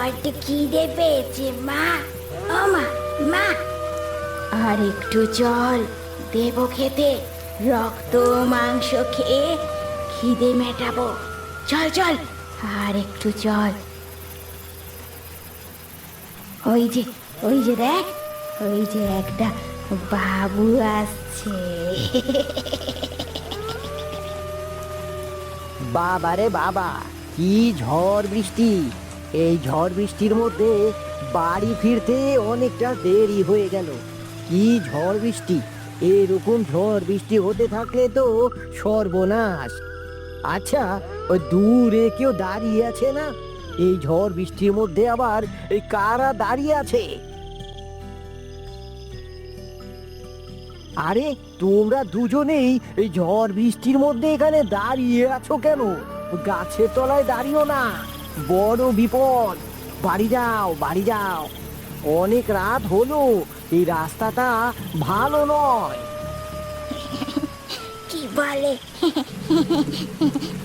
বড্ড খিদে পেয়েছে মা। ও মা, মা, আর একটু জল দেবো খেতে। রক্ত মাংস খেয়ে খিদে মেটাবো। চল চল, আর একটু জল। ওই যে দেখ, ওই যে একটা বাবু আসছে। বাবারে বাবা, কি ঝড় বৃষ্টি! এই ঝড় বৃষ্টির মধ্যে বাড়ি ফিরতে অনেকটা দেরি হয়ে গেল। কি ঝড় বৃষ্টি! এরকম ঝড় বৃষ্টি হতে থাকলে তো সর্বনাশ। আচ্ছা, ওই দূরে কেউ দাঁড়িয়ে আছে না? এই ঝড় বৃষ্টির মধ্যে আবার এই কারা দাঁড়িয়ে আছে? আরে, তোমরা দুজনেই এই ঝড় বৃষ্টির মধ্যে এখানে দাঁড়িয়ে আছো কেন? গাছের তলায় দাঁড়িও না, বড় বিপদ। বাড়ি যাও, বাড়ি যাও। অনেক রাত হলো, এই রাস্তাটা ভালো নয়। কি বলে,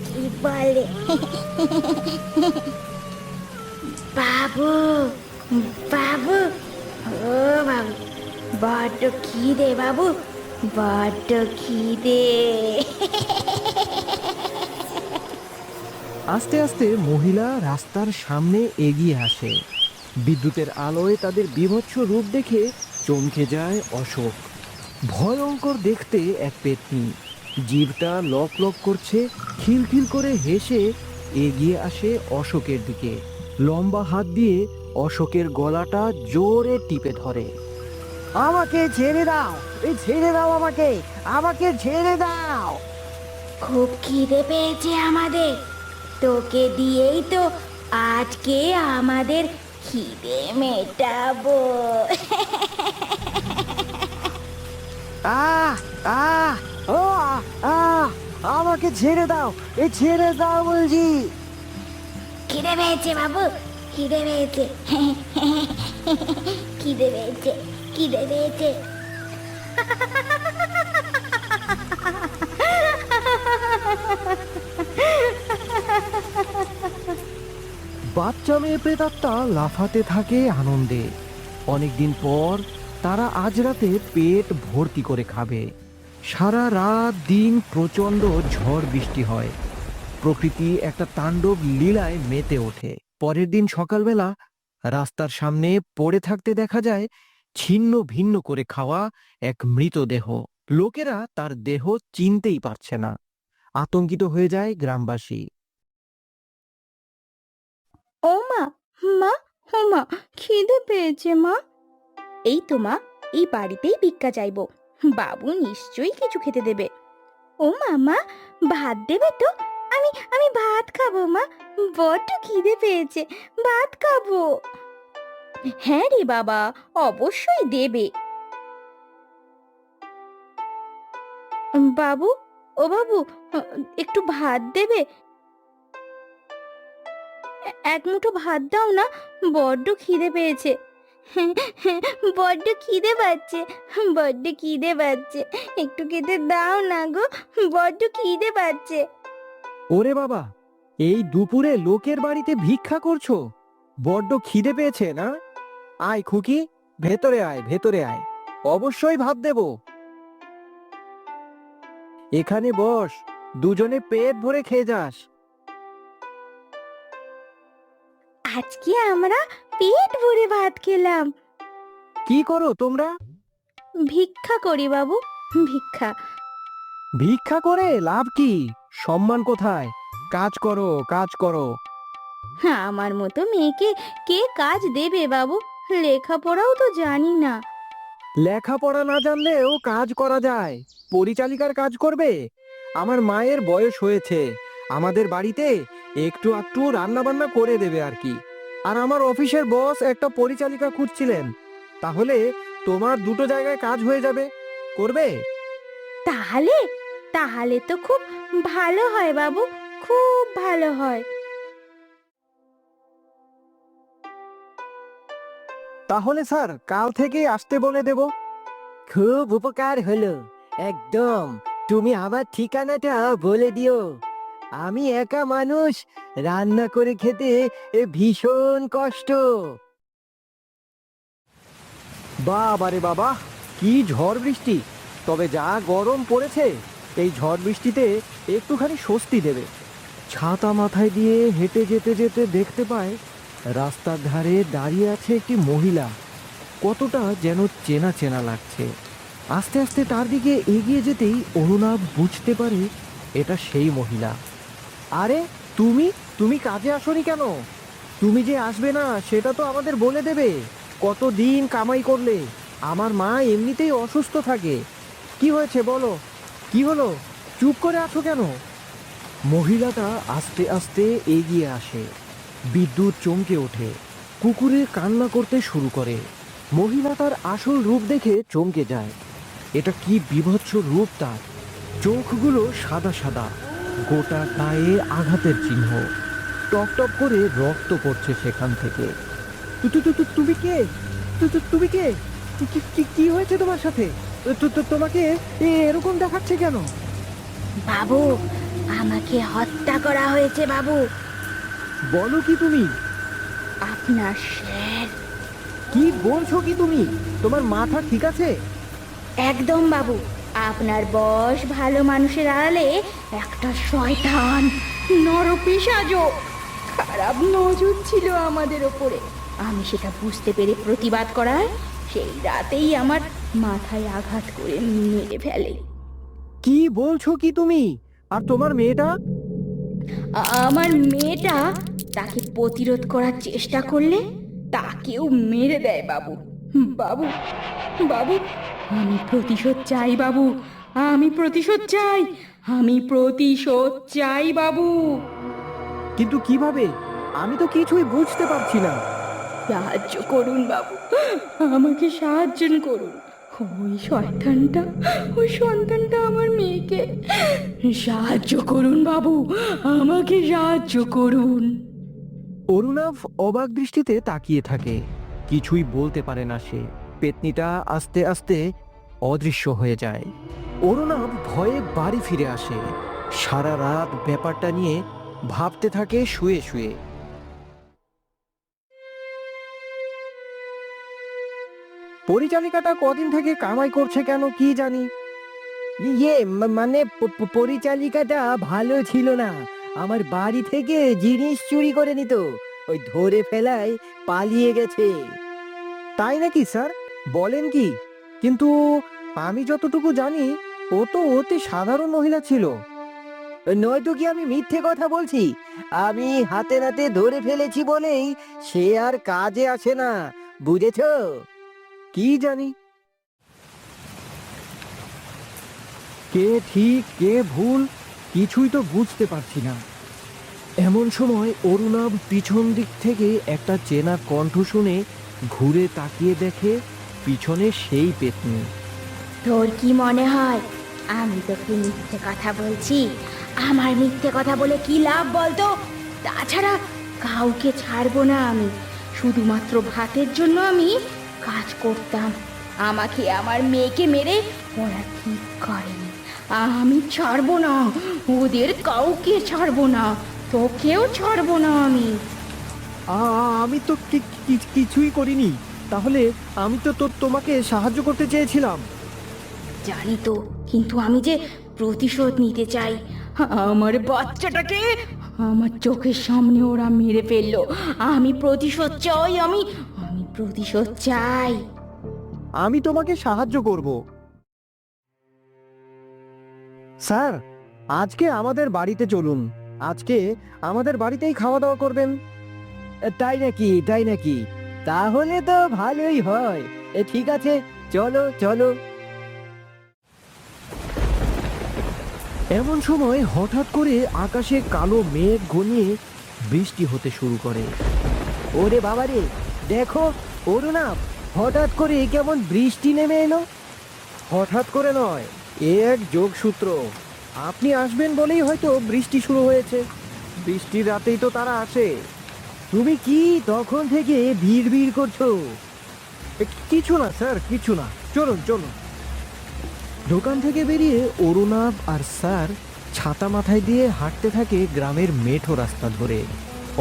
কি বলে? বাবু, বাবু, ও বাবু, বড্ড খিদে বাবু, বড্ড খিদে। আস্তে আস্তে মহিলা রাস্তার সামনে এগিয়ে আসে। বিদ্যুতের আলোয় তাদের বীভৎস রূপ দেখে চমকে যায় অশোক। ভয়ঙ্কর দেখতে এক পেতনি, জিভটা লক লক করছে, খিলখিল করে হেসে এগিয়ে আসে অশোকের দিকে। লম্বা হাত দিয়ে অশোকের গলাটা জোরে টিপে ধরে। আমাকে ছেড়ে দাও, এই ছেড়ে দাও, আমাকে আমাকে ছেড়ে দাও। খুব খিদে পেয়েছে আমাদের, তোকে দিয়েই তো আজকে আমাদের খিদে মেটাবো। আহ আহ ও আহ আহ, আমাকে ছেড়ে দাও, এই ছেড়ে দাও বলছি। খিদে পেয়েছে বাবু, খিদে পেয়েছে, খিদে পেয়েছে, খিদে পেয়েছে। বাচ্চা মেয়ে প্রেতাত্মা লাফাতে থাকে আনন্দে। অনেকদিন পর তারা আজ রাতে পেট ভর্তি করে খাবে। সারা রাত দিন প্রচণ্ড ঝড় বৃষ্টি হয়, প্রকৃতি একটা তাণ্ডব লীলায় মেতে ওঠে। পরের দিন সকালবেলা রাস্তার সামনে পড়ে থাকতে দেখা যায় ছিন্ন ভিন্ন করে খাওয়া এক মৃতদেহ। লোকেরা তার দেহ চিনতেই পারছে না। আতঙ্কিত হয়ে যায় গ্রামবাসী। ও মা, মা, ও মা, খিদে পেয়েছে মা। এই তো মা, এই বাড়িতেই ভিক্ষা চাইবো, বাবু নিশ্চয়ই কিছু খেতে দেবে। ও মা, ভাত দেবে তো? আমি ভাত খাবো মা, বড্ড খিদে পেয়েছে, ভাত খাবো। হ্যাঁ রে বাবা, অবশ্যই দেবে। বাবু, ও বাবু, একটু ভাত দেবে? এক মুঠো ভাত দাও না, বড্ড খিদে পেয়েছে। বড্ড খিদে পাচ্ছে, বড্ড খিদে পাচ্ছে, একটু খেতে দাও না গো, বড্ড খিদে পাচ্ছে। ওরে বাবা, এই দুপুরে লোকের বাড়িতে ভিক্ষা করছো? বড্ড খিদে পেয়েছে না? আয় খুকি, ভেতরে আয়, ভেতরে আয়, অবশ্যই ভাত দেব। এখানে বস, দুজনে পেট ভরে খেয়ে যাস। আজকে আমরা পেট ভরে ভাত খেলাম। কি করো তোমরা? ভিক্ষা করি বাবু, ভিক্ষা। ভিক্ষা করে লাভ কি? সম্মান কোথায়? কাজ করো, কাজ করো। আমার মতো মেয়েকে কে কাজ দেবে বাবু? লেখাপড়াও তো জানি না। লেখাপড়া না জানলেও কাজ করা যায়। পরিচালিকার কাজ করবে? আমার মায়ের বয়স হয়েছে, আমাদের বাড়িতে একটু একটু রান্না বান্না করে দেবে আর কি। আর আমার অফিসের বস একটা পরিচালিকা খুঁজছিলেন, তাহলে তোমার দুটো জায়গায় কাজ হয়ে যাবে। করবে? তাহলে তাহলে তো খুব ভালো হয় বাবু, খুব ভালো হয়। তাহলে স্যার, কাল থেকেই আসতে বলে দেব। খুব উপকার হলো, একদম। তুমি আমার ঠিকানাটা বলে দিও। আমি একা মানুষ, রান্না করে খেতে ভীষণ কষ্ট। বাবারে বাবা, কি ঝড় বৃষ্টি! তবে যা গরম পড়েছে, এই ঝড় বৃষ্টিতে একটুখানি স্বস্তি দেবে। ছাতা মাথায় দিয়ে হেঁটে যেতে যেতে দেখতে পায় রাস্তার ধারে দাঁড়িয়ে আছে একটি মহিলা। কতটা যেন চেনা চেনা লাগছে। আস্তে আস্তে তার দিকে এগিয়ে যেতেই অরুণাভ বুঝতে পারে এটা সেই মহিলা। আরে তুমি তুমি কাজে আসোনি কেন? তুমি যে আসবে না সেটা তো আমাদের বলে দেবে। কতদিন কামাই করলে? আমার মা এমনিতেই অসুস্থ থাকে। কি হয়েছে বলো, কি হলো? চুপ করে আছো কেন? মহিলাটা আস্তে আস্তে এগিয়ে আসে। বিদ্যুৎ চমকে ওঠে, কুকুরে কান্না করতে শুরু করে। মহিলা তার আসল রূপ দেখে চমকে যায়। এটা কি বিভৎস রূপ তার! চোখগুলো সাদা সাদা, গোটা গায়ে আঘাতের চিহ্ন, টপ টপ করে রক্ত পড়ছে সেখান থেকে। তুমি কে? তুমি কে? কি হয়েছে তোমার সাথে? তোমাকে এরকম দেখাচ্ছে কেন? বাবু, আমাকে হত্যা করা হয়েছে বাবু। বলো কি তুমি? আপনার স্যার। কি বলছো কি তুমি? তোমার মাথা ঠিক আছে? একদম বাবু, আপনার বস ভালো মানুষের আড়ালে একটা শয়তান নরপিশাচও খারাপ নজর ছিল আমাদের ওপরে। আমি সেটা বুঝতে পেরে প্রতিবাদ করার সেই রাতেই আমার মাথায় আঘাত করে মেরে ফেলে। কি বলছো কি তুমি? আর তোমার মেয়েটা? আমার মেয়েটা তাকে প্রতিরোধ করার চেষ্টা করলে তাকেও মেরে দেয় বাবু। বাবু, বাবু, আমি প্রতিশোধ চাই বাবু। আমি প্রতিশোধ চাই। আমি প্রতিশোধ চাই বাবু। কিন্তু কিভাবে? আমি তো কিছুই বুঝতে পারছি না। সাহায্য করুন বাবু, আমাকে সাহায্য করুন। ওই সন্তানটা আমার মেয়েকে সাহায্য করুন বাবু, আমাকে সাহায্য করুন। অরুণাভ অবাক দৃষ্টিতে তাকিয়ে থাকে। কিছুই বলতে পারে না সে। পেতনিটা আস্তে আস্তে অদৃশ্য হয়ে যায়। অরুণাভ ভয়ে বাড়ি ফিরে আসে। সারা রাত ব্যাপারটা নিয়ে ভাবতে থাকে শুয়ে শুয়ে। পরিচারিকাটা কদিন থেকে কামাই করছে কেন কি জানি। মানে পরিচালিকাটা ভালো ছিল না। আমার বাড়ি থেকে জিনিস চুরি করে নিত, ওই ধরে ফেলায় পালিয়ে গেছে। তাই নাকি স্যার? বলেন কি? কিন্তু আমি যতটুকু জানি ও তো অতি সাধারণ মহিলা ছিল। নয়তো কি আমি মিথ্যে কথা বলছি? আমি হাতে নাতে ধরে ফেলেছি বলেই সে আর কাজে আসে না, বুঝেছো? কি জানি কে ঠিক কে ভুল, কিছুই তো বুঝতে পারছি না। এমন সময় অরুণাভ পিছন দিক থেকে একটা চেনা কণ্ঠ শুনে ঘুরে তাকিয়ে দেখে পিছনে সেই পেতনি। তোর কি মনে হয় আমি তোকে মিথ্যে কথা বলছি? আমার মিথ্যে কথা বলে কি লাভ বলতো? তাছাড়া কাউকে ছাড়বো না আমি। শুধুমাত্র ভাতের জন্য আমি কাজ করতাম। আমাকে আমার মেয়েকে মেরে ওরা ঠিক করেনি। আমি ছাড়বো না, ওদের কাউকে ছাড়বো না, তোকেও ছাড়বো না আমি। আমি তো কিছুই করিনি। তাহলে আমি তো তোমাকে সাহায্য করতে চেয়েছিলাম। জানি তো, কিন্তু আমি যে প্রতিশোধ নিতে চাই। আমার বাচ্চাটাকে আমার চোখের সামনে ওরা মেরে ফেললো। আমি প্রতিশোধ চাই। আমি আমি প্রতিশোধ চাই। আমি তোমাকে সাহায্য করব। স্যার, আজকে আমাদের বাড়িতে চলুন। আজকে আমাদের বাড়িতেই খাওয়া দাওয়া করবেন। তাই নাকি? তাই নাকি? তাহলে তো ভালোই হয়। ঠিক আছে, চলো চলো। এমন সময় হঠাৎ করে আকাশে কালো মেঘ ঘনিয়ে বৃষ্টি হতে শুরু করে। ওরে বাবারে, দেখো অরুণাভ, হঠাৎ করে কেমন বৃষ্টি নেমে এলো। হঠাৎ করে নয়, এ এক যোগসূত্র। আপনি আসবেন বলেই হয়তো বৃষ্টি শুরু হয়েছে। বৃষ্টির রাতেই তো তারা আসে। তুমি কি তখন থেকে ভিড় করছো? কিছু না স্যার, কিছু না। চলুন চলুন। দোকান থেকে বেরিয়ে অরুণাভ আর স্যার ছাতা মাথায় দিয়ে হাঁটতে থাকে গ্রামের মেঠো রাস্তা ধরে।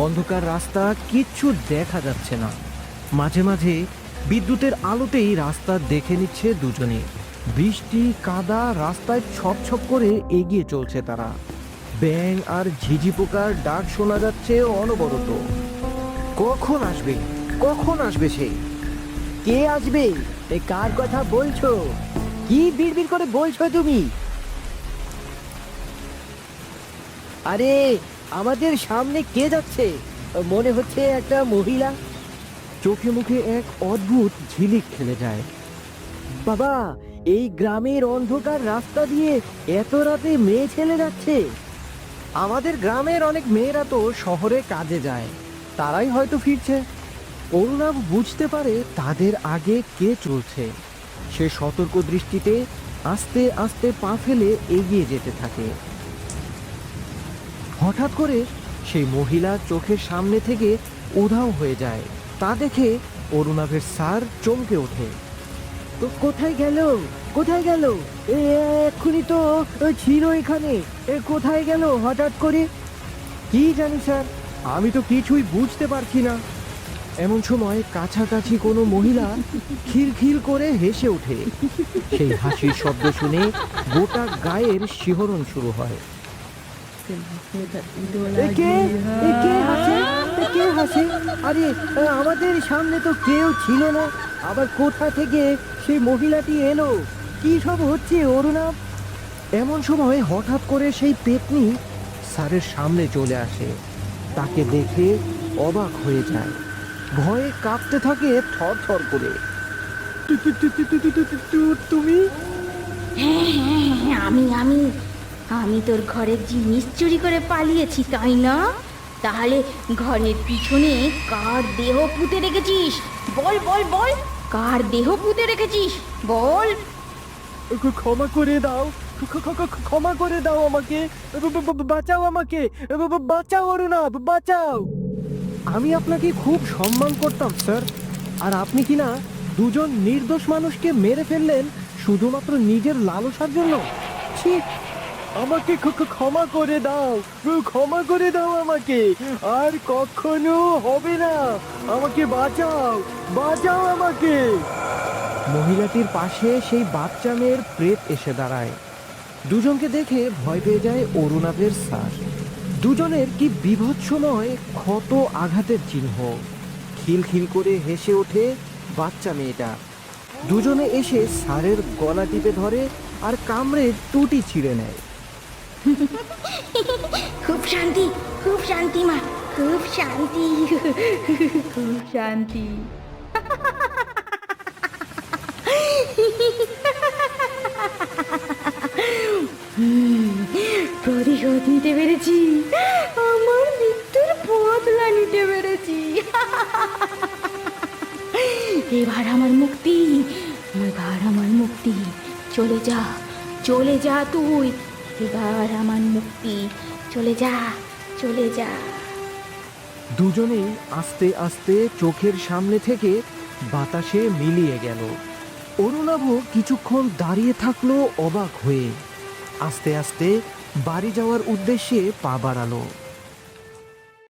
অন্ধকার রাস্তা, কিচ্ছু দেখা যাচ্ছে না। মাঝে মাঝে বিদ্যুতের আলোতেই রাস্তা দেখে নিচ্ছে দুজনে। বৃষ্টি, কাদা, রাস্তায় ছপ ছপ করে এগিয়ে চলছে তারা। ব্যাঙ আর ঝিঝি পোকার ডাক শোনা যাচ্ছে অনবরত। কখন আসবে, কখন আসবে সে? কে আসবে? কার কথা বলছো? কি বিড়বিড় করে বলছো তুমি? আরে আমাদের সামনে কে যাচ্ছে? মনে হচ্ছে একটা মহিলা। চোখে মুখে এক অদ্ভুত ঝিলিক খেলে যায়। বাবা, এই গ্রামের অন্ধকার রাস্তা দিয়ে এত রাতে মেয়ে ছেলে যাচ্ছে? আমাদের গ্রামের অনেক মেয়েরা তো শহরে কাজে যায়, তারাই হয়তো ফিরছে। অরুণাভ বুঝতে পারে তাদের আগে কে চলছে। সে সতর্ক দৃষ্টিতে আস্তে আস্তে পা ফেলে এগিয়ে যেতে থাকে। হঠাৎ করে সেই মহিলা চোখের সামনে থেকে উধাও হয়ে যায়। তা দেখে অরুণাভের স্যার চমকে ওঠে। তো কোথায় গেল? কোথায় গেল? এক্ষুনি তো ছিল এখানে। কোথায় গেল হঠাৎ করে? কি জানি স্যার, আমি তো কিছুই বুঝতে পারছি না। এমন সময় কাছাকাছি কোনো মহিলা খিলখিল করে হেসে ওঠে। সেই হাসির শব্দ শুনে গোটা গায়ের শিহরণ শুরু হয়। কে কে হাসে? কে হাসে? আরে আমাদের সামনে তো কেউ ছিল না, আবার কোথা থেকে সেই মহিলাটি এলো? কি সব হচ্ছে অরুণাভ? এমন সময় হঠাৎ করে সেই পেতনি স্যারের সামনে চলে আসে। তাকে দেখে অবাক হয়ে যায়, ভয়ে কাঁপতে থাকে থর থর করে। তুমি? হ্যাঁ হ্যাঁ হ্যাঁ, আমি আমি আমি তোর ঘরের জিনিস চুরি করে পালিয়েছি, তাই না? তাহলে ঘরের পিছনে কার দেহ পুঁতে রেখেছিস? বল বল বল, কার দেহ পুঁতে রেখেছিস বল। ক্ষমা করে দাও, ক্ষমা করে দাও আমাকে, বাঁচাও আমাকে, বাঁচাও অরুণাভ, বাঁচাও। আমি আপনাকে খুব সম্মান করতাম স্যার, আর আপনি কিনা দুজন নির্দোষ মানুষকে মেরে ফেললেন শুধুমাত্র নিজের লালসার জন্য। ছি, আমাকে ক্ষমা করে দাও, ক্ষমা করে দাও আমাকে, আর কখনো হবে না। আমাকে বাঁচাও, বাঁচাও আমাকে। মহিলাটির পাশে সেই বাচ্চা মেয়ের প্রেত এসে দাঁড়ায়। দুজনকে দেখে ভয় পেয়ে যায় অরুণাভের স্যার। দুজনের কি বিভৎসময় ক্ষত আঘাতের চিহ্ন। খিলখিল করে হেসে ওঠে বাচ্চা মেয়েটা। দুজনে এসে স্যারের গলা টিপে ধরে আর কামড়ে টুটি ছিঁড়ে নেয়। খুব শান্তি, খুব শান্তি মা, খুব শান্তি, খুব শান্তি। প্রতিশোধ নিতে পেরেছি, আমার মৃত্যুর বদলা নিতে পেরেছি। এবার আমার মুক্তি, এবার আমার মুক্তি। চলে যা, চলে যা তুই, এবার আমার মুক্তি। চলে যা, চলে যা। দুজনেই আস্তে আস্তে চোখের সামনে থেকে বাতাসে মিলিয়ে গেল। অরুণাভ কিছুক্ষণ দাঁড়িয়ে থাকলো অবাক হয়ে। আস্তে আস্তে বাড়ি যাওয়ার উদ্দেশ্যে পা বাড়ালো।